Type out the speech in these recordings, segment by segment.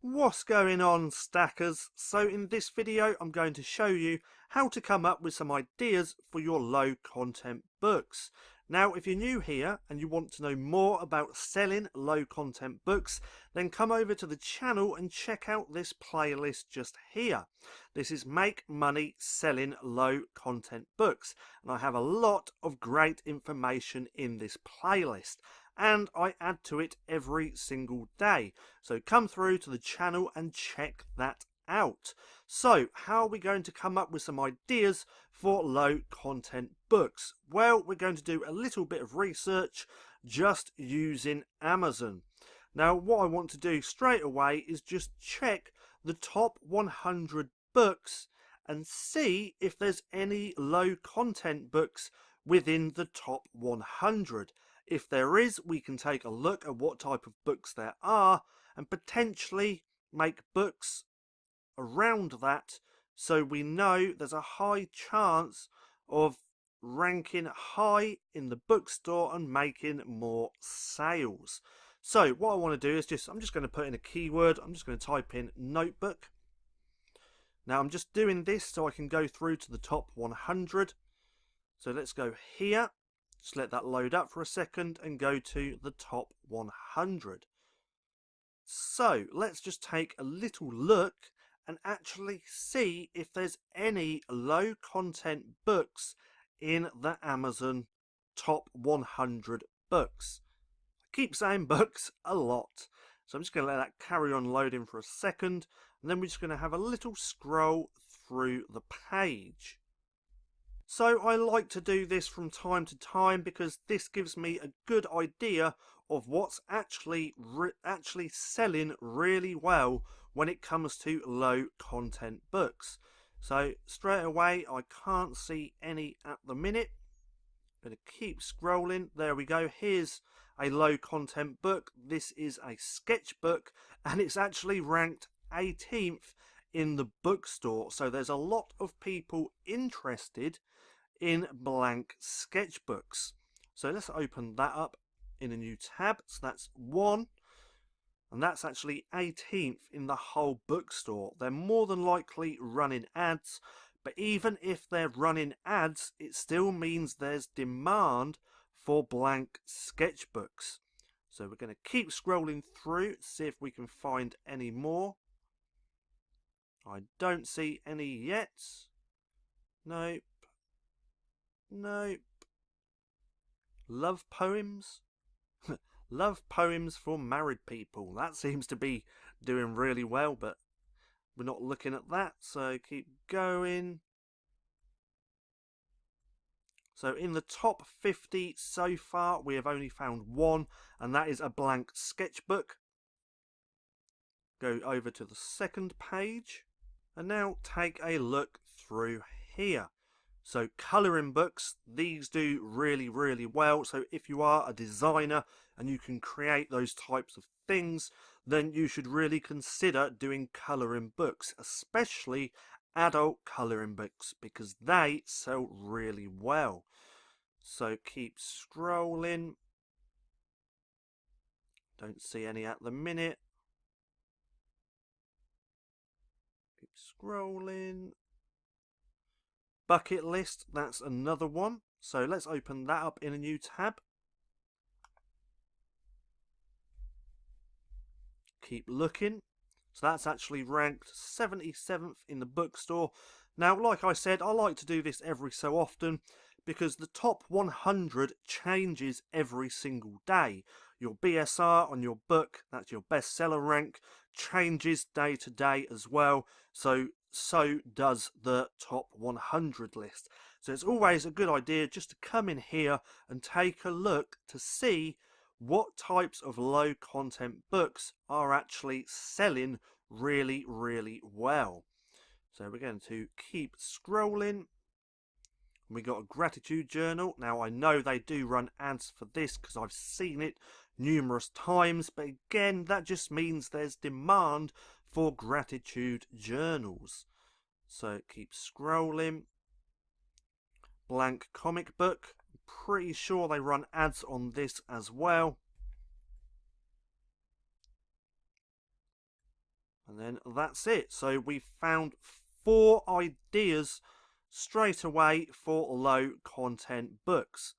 What's going on, stackers? So in this video I'm going to show you how to come up with some ideas for your low content books. Now if you're new here and you want to know more about selling low content books, then come over to the channel and check out this playlist just here. This is Make Money Selling Low Content Books, and I have a lot of great information in this playlist, and I add to it every single day. So come through to the channel and check that out. So how are we going to come up with some ideas for low content books? Well, we're going to do a little bit of research just using Amazon. Now what I want to do straight away is just check the top 100 books and see if there's any low content books within the top 100. If there is, we can take a look at what type of books there are and potentially make books around that, so we know there's a high chance of ranking high in the bookstore and making more sales. So what I want to do is I'm just going to put in a keyword. I'm just going to type in notebook. Now I'm just doing this so I can go through to the top 100. So let's go here. Just let that load up for a second and go to the top 100. So let's just take a little look and actually see if there's any low content books in the Amazon top 100 books. I keep saying books a lot, so I'm just going to let that carry on loading for a second, and then we're just going to have a little scroll through the page. So I like to do this from time to time because this gives me a good idea of what's actually selling really well when it comes to low content books. So straight away I can't see any at the minute. I'm going to keep scrolling. There we go. Here's a low content book. This is a sketchbook and it's actually ranked 18th in the bookstore. So there's a lot of people interested in blank sketchbooks. So let's open that up in a new tab. So that's one, and that's actually 18th in the whole bookstore. They're more than likely running ads, but even if they're running ads, it still means there's demand for blank sketchbooks. So we're going to keep scrolling through, see if we can find any more. I don't see any yet. Nope. Nope. Love poems? Love poems for married people. That seems to be doing really well, but we're not looking at that, so keep going. So in the top 50 so far, we have only found one, and that is a blank sketchbook. Go over to the second page, and now take a look through here. So colouring books, these do really well. So if you are a designer and you can create those types of things, then you should really consider doing colouring books, especially adult colouring books, because they sell really well. So keep scrolling. Don't see any at the minute. Keep scrolling. Bucket list, that's another one. So let's open that up in a new tab. Keep looking. So that's actually ranked 77th in the bookstore. Now, like I said, I like to do this every so often because the top 100 changes every single day. Your BSR on your book, that's your bestseller rank, changes day to day as well. So does the top 100 list. So it's always a good idea just to come in here and take a look to see what types of low content books are actually selling really well. So we're going to keep scrolling. We got a gratitude journal. Now I know they do run ads for this because I've seen it numerous times, but again that just means there's demand for gratitude journals. So keep scrolling. Blank comic book. Pretty sure they run ads on this as well. And then that's it. So we found 4 ideas straight away for low content books.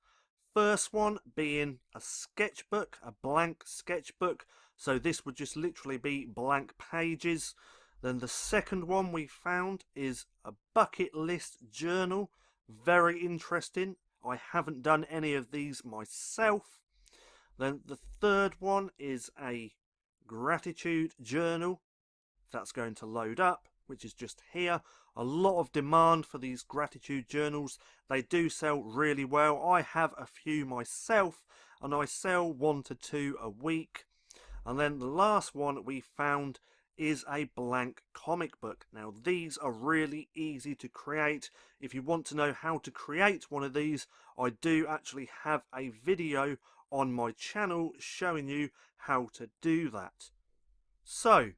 First one being a sketchbook, a blank sketchbook. So this would just literally be blank pages. Then the second one we found is a bucket list journal. Very interesting. I haven't done any of these myself. Then the third one is a gratitude journal. That's going to load up, which is just here. A lot of demand for these gratitude journals. They do sell really well. I have a few myself, and I sell 1 to 2 a week. And then the last one we found is a blank comic book. Now these are really easy to create. If you want to know how to create one of these, I do actually have a video on my channel showing you how to do that. So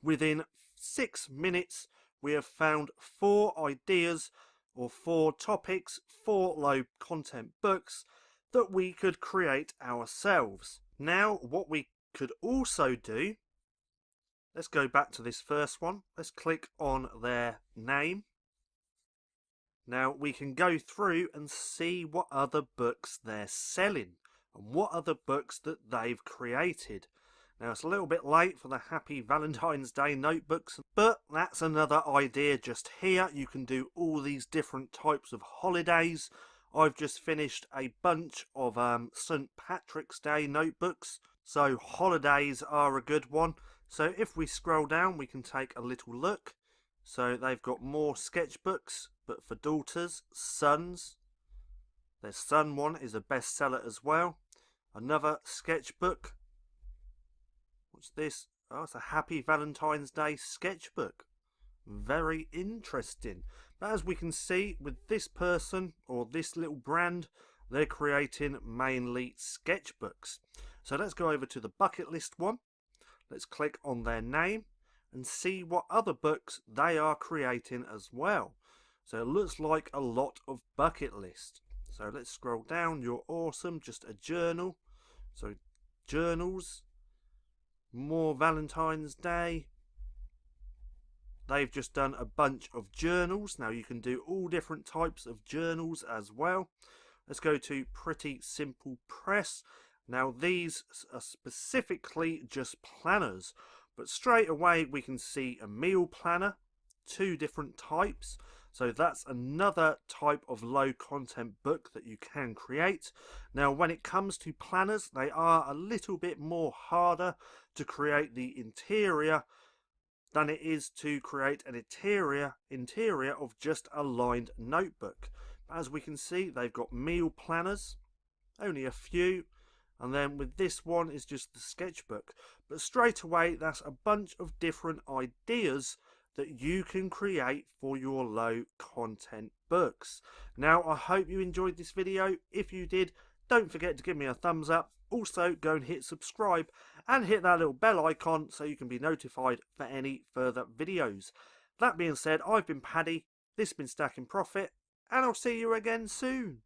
within 6 minutes we have found 4 ideas or 4 topics for low content books that we could create ourselves. Now what we could also do, let's go back to this first one. Let's click on their name. Now we can go through and see what other books they're selling and what other books that they've created. Now it's a little bit late for the Happy Valentine's Day notebooks, but that's another idea just here. You can do all these different types of holidays. I've just finished a bunch of St. Patrick's Day notebooks, so holidays are a good one. So if we scroll down, we can take a little look. So they've got more sketchbooks, but for daughters, sons. Their son one is a bestseller as well. Another sketchbook. What's this? Oh, it's a Happy Valentine's Day sketchbook. Very interesting. But as we can see with this person or this little brand, they're creating mainly sketchbooks. So let's go over to the bucket list one. Let's click on their name and see what other books they are creating as well. So it looks like a lot of bucket list. So let's scroll down. You're awesome. Just a journal. So journals. More Valentine's Day. They've just done a bunch of journals. Now you can do all different types of journals as well. Let's go to Pretty Simple Press. Now these are specifically just planners, but straight away we can see a meal planner, 2 different types. So that's another type of low content book that you can create. Now when it comes to planners, they are a little bit more harder to create the interior than it is to create an interior of just a lined notebook. As we can see, they've got meal planners, only a few. And then with this one is just the sketchbook. But straight away, that's a bunch of different ideas that you can create for your low content books. Now, I hope you enjoyed this video. If you did, don't forget to give me a thumbs up. Also, go and hit subscribe and hit that little bell icon so you can be notified for any further videos. That being said, I've been Paddy, this has been Stacking Profit, and I'll see you again soon.